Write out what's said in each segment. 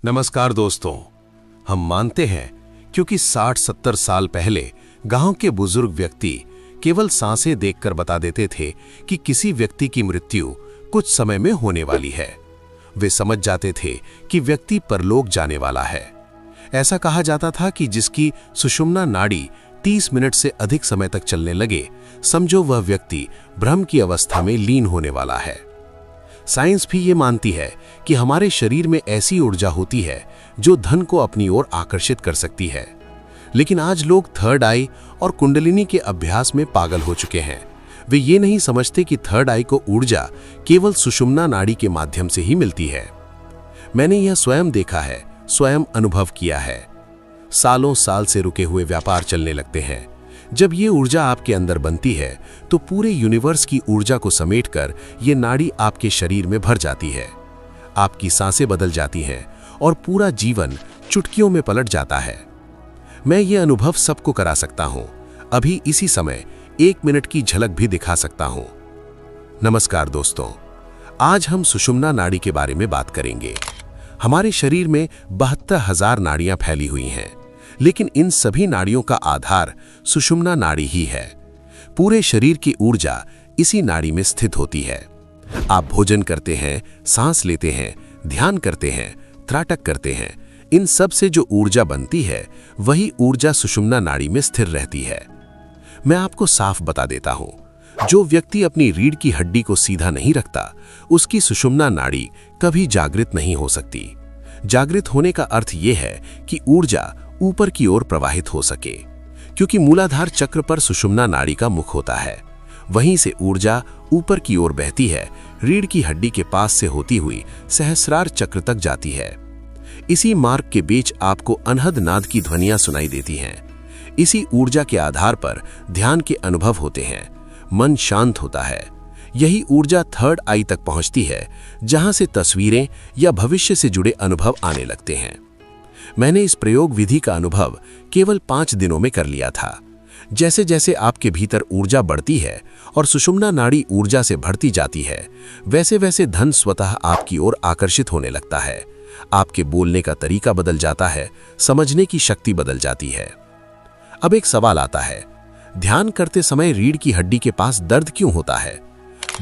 नमस्कार दोस्तों। हम मानते हैं क्योंकि 60-70 साल पहले गांव के बुजुर्ग व्यक्ति केवल सांसें देखकर बता देते थे कि किसी व्यक्ति की मृत्यु कुछ समय में होने वाली है। वे समझ जाते थे कि व्यक्ति परलोक जाने वाला है। ऐसा कहा जाता था कि जिसकी सुषुम्ना नाड़ी 30 मिनट से अधिक समय तक चलने लगे, समझो वह व्यक्ति भ्रम की अवस्था में लीन होने वाला है। साइंस भी ये मानती है कि हमारे शरीर में ऐसी ऊर्जा होती है जो धन को अपनी ओर आकर्षित कर सकती है। लेकिन आज लोग थर्ड आई और कुंडलिनी के अभ्यास में पागल हो चुके हैं। वे ये नहीं समझते कि थर्ड आई को ऊर्जा केवल सुषुम्ना नाड़ी के माध्यम से ही मिलती है। मैंने यह स्वयं देखा है, स्वयं अनुभव किया है। सालों साल से रुके हुए व्यापार चलने लगते हैं। जब ये ऊर्जा आपके अंदर बनती है तो पूरे यूनिवर्स की ऊर्जा को समेटकर ये नाड़ी आपके शरीर में भर जाती है। आपकी सांसें बदल जाती हैं और पूरा जीवन चुटकियों में पलट जाता है। मैं ये अनुभव सबको करा सकता हूँ। अभी इसी समय 1 मिनट की झलक भी दिखा सकता हूँ। नमस्कार दोस्तों, आज हम सुषुम्ना नाड़ी के बारे में बात करेंगे। हमारे शरीर में 72,000 नाड़ियां फैली हुई हैं, लेकिन इन सभी नाड़ियों का आधार सुषुम्ना नाड़ी ही है। पूरे शरीर की ऊर्जा इसी नाड़ी में स्थित होती है। आप भोजन करते हैं, सांस लेते हैं, ध्यान करते हैं, त्राटक करते हैं। इन सब से जो ऊर्जा बनती है वही ऊर्जा सुषुम्ना नाड़ी में स्थिर रहती है। मैं आपको साफ बता देता हूं, जो व्यक्ति अपनी रीढ़ की हड्डी को सीधा नहीं रखता, उसकी सुषुम्ना नाड़ी कभी जागृत नहीं हो सकती। जागृत होने का अर्थ यह है कि ऊर्जा ऊपर की ओर प्रवाहित हो सके, क्योंकि मूलाधार चक्र पर सुषुम्ना नाड़ी का मुख होता है। वहीं से ऊर्जा ऊपर की ओर बहती है, रीढ़ की हड्डी के पास से होती हुई सहस्रार चक्र तक जाती है। इसी मार्ग के बीच आपको अनहद नाद की ध्वनियां सुनाई देती हैं। इसी ऊर्जा के आधार पर ध्यान के अनुभव होते हैं, मन शांत होता है। यही ऊर्जा थर्ड आई तक पहुंचती है, जहां से तस्वीरें या भविष्य से जुड़े अनुभव आने लगते हैं। मैंने इस प्रयोग विधि का अनुभव केवल 5 दिनों में कर लिया था। जैसे जैसे आपके भीतर ऊर्जा बढ़ती है और सुषुम्ना नाड़ी ऊर्जा से भरती जाती है, वैसे वैसे धन स्वतः आपकी ओर आकर्षित होने लगता है। आपके बोलने का तरीका बदल जाता है, समझने की शक्ति बदल जाती है। अब एक सवाल आता है, ध्यान करते समय रीढ़ की हड्डी के पास दर्द क्यों होता है?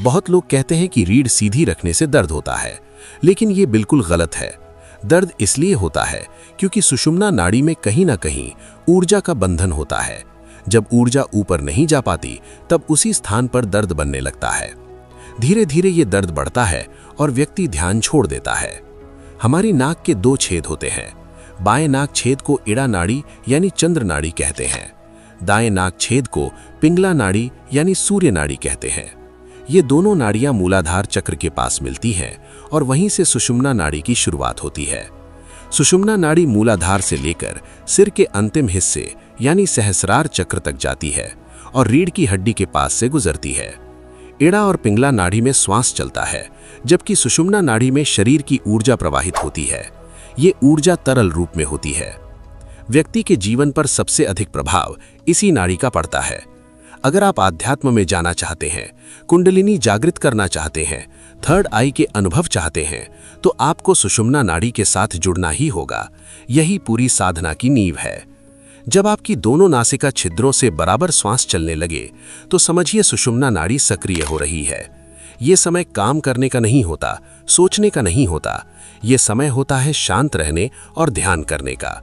बहुत लोग कहते हैं कि रीढ़ सीधी रखने से दर्द होता है, लेकिन ये बिल्कुल गलत है। दर्द इसलिए होता है क्योंकि सुषुम्ना नाड़ी में कहीं ना कहीं ऊर्जा का बंधन होता है। जब ऊर्जा ऊपर नहीं जा पाती, तब उसी स्थान पर दर्द बनने लगता है। धीरे धीरे ये दर्द बढ़ता है और व्यक्ति ध्यान छोड़ देता है। हमारी नाक के 2 छेद होते हैं। बाएं नाक छेद को इड़ा नाड़ी यानी चंद्र नाड़ी कहते हैं। दाएं नाक छेद को पिंगला नाड़ी यानी सूर्य नाड़ी कहते हैं। ये दोनों नाड़ियां मूलाधार चक्र के पास मिलती हैं और वहीं से सुषुम्ना नाड़ी की शुरुआत होती है। सुषुम्ना नाड़ी मूलाधार से लेकर सिर के अंतिम हिस्से यानी सहस्रार चक्र तक जाती है और रीढ़ की हड्डी के पास से गुजरती है। इड़ा और पिंगला नाड़ी में श्वास चलता है, जबकि सुषुम्ना नाड़ी में शरीर की ऊर्जा प्रवाहित होती है। ये ऊर्जा तरल रूप में होती है। व्यक्ति के जीवन पर सबसे अधिक प्रभाव इसी नाड़ी का पड़ता है। अगर आप आध्यात्म में जाना चाहते हैं, कुंडलिनी जागृत करना चाहते हैं, थर्ड आई के अनुभव चाहते हैं, तो आपको सुषुम्ना नाड़ी के साथ जुड़ना ही होगा। यही पूरी साधना की नींव है। जब आपकी दोनों नासिका छिद्रों से बराबर श्वास चलने लगे, तो समझिए सुषुम्ना नाड़ी सक्रिय हो रही है। ये समय काम करने का नहीं होता, सोचने का नहीं होता। ये समय होता है शांत रहने और ध्यान करने का।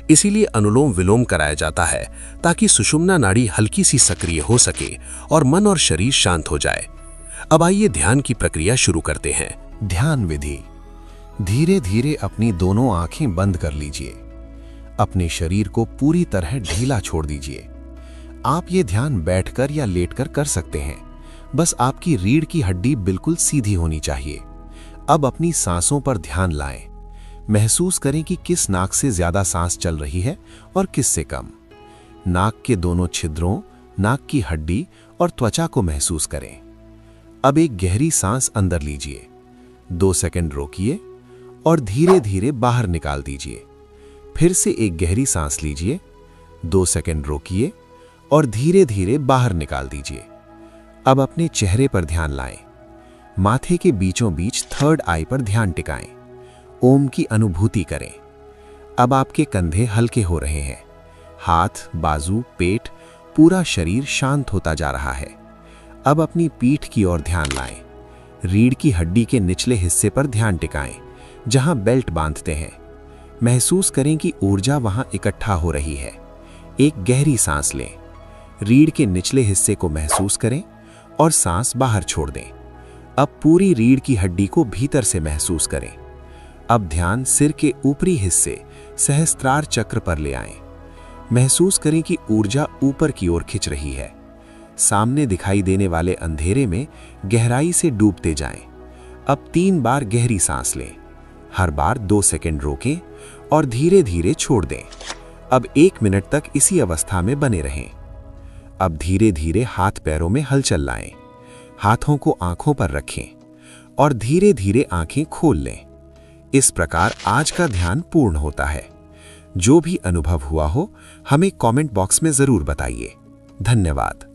इसीलिए अनुलोम विलोम कराया जाता है, ताकि सुषुम्ना नाड़ी हल्की सी सक्रिय हो सके और मन और शरीर शांत हो जाए। अब आइए ध्यान की प्रक्रिया शुरू करते हैं। ध्यान विधि। धीरे धीरे अपनी दोनों आंखें बंद कर लीजिए। अपने शरीर को पूरी तरह ढीला छोड़ दीजिए। आप ये ध्यान बैठकर या लेटकर कर सकते हैं। बस आपकी रीढ़ की हड्डी बिल्कुल सीधी होनी चाहिए। अब अपनी सांसों पर ध्यान लाएं। महसूस करें कि किस नाक से ज्यादा सांस चल रही है और किस से कम। नाक के दोनों छिद्रों, नाक की हड्डी और त्वचा को महसूस करें। अब एक गहरी सांस अंदर लीजिए। 2 सेकंड रोकिए और धीरे धीरे बाहर निकाल दीजिए। फिर से एक गहरी सांस लीजिए, 2 सेकंड रोकिए और धीरे धीरे बाहर निकाल दीजिए। अब अपने चेहरे पर ध्यान लाएं। माथे के बीचों बीच थर्ड आई पर ध्यान टिकाएं। ओम की अनुभूति करें। अब आपके कंधे हल्के हो रहे हैं, हाथ, बाजू, पेट, पूरा शरीर शांत होता जा रहा है। अब अपनी पीठ की ओर ध्यान लाएं। रीढ़ की हड्डी के निचले हिस्से पर ध्यान टिकाएं, जहां बेल्ट बांधते हैं। महसूस करें कि ऊर्जा वहां इकट्ठा हो रही है। एक गहरी सांस लें। रीढ़ के निचले हिस्से को महसूस करें और सांस बाहर छोड़ दें। अब पूरी रीढ़ की हड्डी को भीतर से महसूस करें। अब ध्यान सिर के ऊपरी हिस्से सहस्त्रार चक्र पर ले आएं। महसूस करें कि ऊर्जा ऊपर की ओर खिंच रही है। सामने दिखाई देने वाले अंधेरे में गहराई से डूबते जाएं। अब 3 बार गहरी सांस लें। हर बार 2 सेकंड रोकें और धीरे धीरे छोड़ दें। अब 1 मिनट तक इसी अवस्था में बने रहें। अब धीरे धीरे हाथ पैरों में हलचल लाएं। हाथों को आंखों पर रखें और धीरे धीरे आंखें खोल लें। इस प्रकार आज का ध्यान पूर्ण होता है। जो भी अनुभव हुआ हो, हमें कमेंट बॉक्स में जरूर बताइए। धन्यवाद।